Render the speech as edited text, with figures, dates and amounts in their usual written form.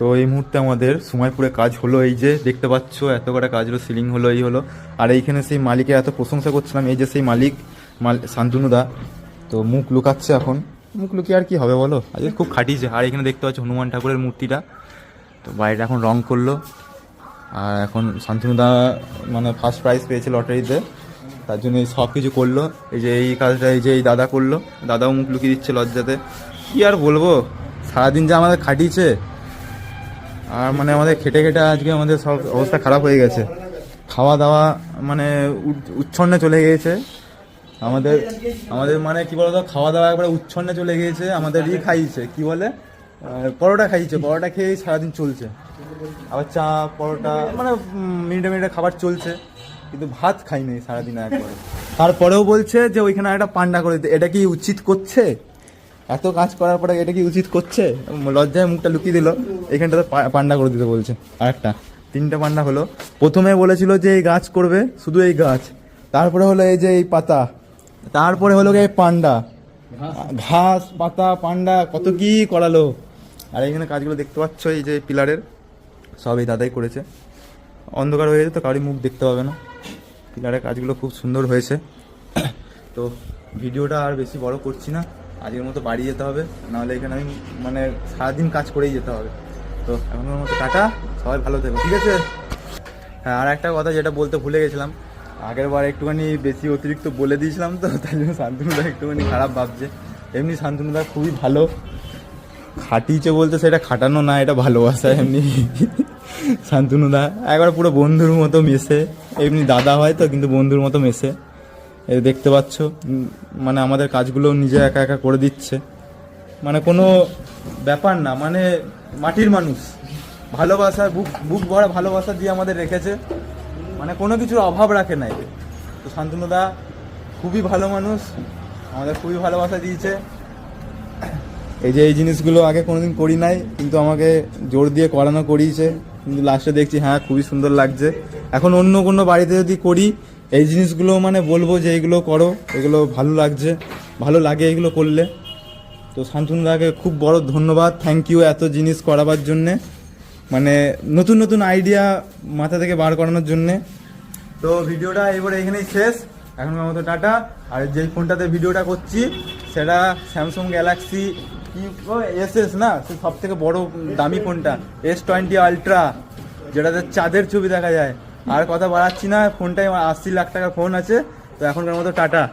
তো এই মুহূর্তে আমাদের সময়পুরে কাজ হলো, এই যে দেখতে পাচ্ছ এত কটা কাজ হলো, সিলিং হলো, এই হলো। আর এইখানে সেই মালিকের এত প্রশংসা করছিলাম, এই যে সেই মালিক শান্তনুদা, তো মুখ লুকাচ্ছে এখন। মুখ লুকিয়ে আর কি হবে বলো, আজকে খুব খাটিয়েছে। আর এখানে দেখতে পাচ্ছ হনুমান ঠাকুরের মূর্তিটা, তো বাইরে এখন রং করলো। আর এখন শান্তনুদা মানে ফার্স্ট প্রাইজ পেয়েছে লটারিতে, তার জন্য এই সব কিছু করলো। এই যে এই কাজটা এই যে এই দাদা করলো, দাদাও মুখ লুকিয়ে দিচ্ছে লজ্জাতে। কি আর বলবো, সারাদিন যা আমাদের খাটিয়েছে, আর মানে আমাদের খেটে খেটে আজকে আমাদের সব অবস্থা খারাপ হয়ে গেছে। খাওয়া দাওয়া মানে উচ্ছন্নে চলে গিয়েছে আমাদের আমাদের মানে কি বলতো, খাওয়া দাওয়া একবারে উচ্ছন্নে চলে গিয়েছে আমাদের। খাইয়েছে কি বলে, পরোটা খাইয়েছে, পরোটা খেয়েই সারাদিন চলছে। আবার চা পরোটা মানে মিনিটে মিনিটে খাবার চলছে, কিন্তু ভাত খাইনি সারাদিন একবারে। তারপরেও বলছে যে ওইখানে একটা পান্ডা করে দিতে। এটা কি উচিত করছে? এত কাজ করার পরে এটা কি উচিত করছে? লজ্জায় মুখটা লুকিয়ে দিল, এখানটাতে পান্ডা করে দিতে বলছে। আরেকটা 3টে পান্ডা হলো। প্রথমে বলেছিল যে এই গাছ করবে, শুধু এই গাছ, তারপরে হলো এই যে এই পাতা, তারপরে হলো এই পান্ডা, ঘাস পাতা পান্ডা, কত কি করালো। আর এখানে কাজগুলো দেখতে পাচ্ছ, এই যে পিলারের সব এই দাদাই করেছে। অন্ধকার হয়ে গেছে তো কারোর মুখ দেখতে পাবে না। পিলারের কাজগুলো খুব সুন্দর হয়েছে। তো ভিডিওটা আর বেশি বড় করছি না, আজকের মতো বাড়ি যেতে হবে, নাহলে এখানে আমি মানে সারাদিন কাজ করেই যেতে হবে। তো এখনের মতো টাটা, সবাই ভালো থেকো, ঠিক আছে? হ্যাঁ, আর একটা কথা যেটা বলতে ভুলে গেছিলাম, আগের বার একটুখানি বেশি অতিরিক্ত বলে দিয়েছিলাম, তো তাই জন্য শান্তনুদা একটুখানি খারাপ ভাবছে। এমনি শান্তনুদা খুবই ভালো, খাটিয়েছে বলতে সেটা খাটানো না, এটা ভালোবাসা। এমনি শান্তনুদা একবার পুরো বন্ধুর মতো মেশে, এমনি দাদা হয় তো কিন্তু বন্ধুর মতো মেশে। এই দেখতে পাচ্ছ মানে আমাদের কাজগুলো নিজে একা একা করে দিচ্ছে, মানে কোনো ব্যাপার না, মানে মাটির মানুষ, ভালোবাসা বুক ভরা ভালোবাসা দিয়ে আমাদের রেখেছে, মানে কোনো কিছুর অভাব রাখে নাই। তো শান্তনুদা খুবই ভালো মানুষ, আমাদের খুবই ভালোবাসা দিয়েছে। এই যে এই জিনিসগুলো আগে কোনোদিন করি নাই, কিন্তু আমাকে জোর দিয়ে করানো করিয়েছে, কিন্তু লাস্টে দেখছি হ্যাঁ খুবই সুন্দর লাগছে। এখন অন্য কোনো বাড়িতে যদি করি এই জিনিসগুলো মানে বলবো যে এইগুলো করো, এগুলো ভালো লাগছে, ভালো লাগে এগুলো করলে। তো শান্তনুদাকে খুব বড় ধন্যবাদ, থ্যাংক ইউ এত জিনিস করাবার জন্যে, মানে নতুন নতুন আইডিয়া মাথা থেকে বার করানোর জন্যে। তো ভিডিওটা এবারে এখানেই শেষ, এখনকার মতো টাটা। আর যেই ফোনটাতে ভিডিওটা করছি সেটা স্যামসাং গ্যালাক্সি SS না, সে সব থেকে বড় দামি ফোনটা S20 আলট্রা, যেটাতে চাঁদের ছবি দেখা যায়। আর কথা বাড়াচ্ছি না, ফোনটাই আমার 80 লাখ টাকার ফোন আছে। তো এখনকার মতো টাটা।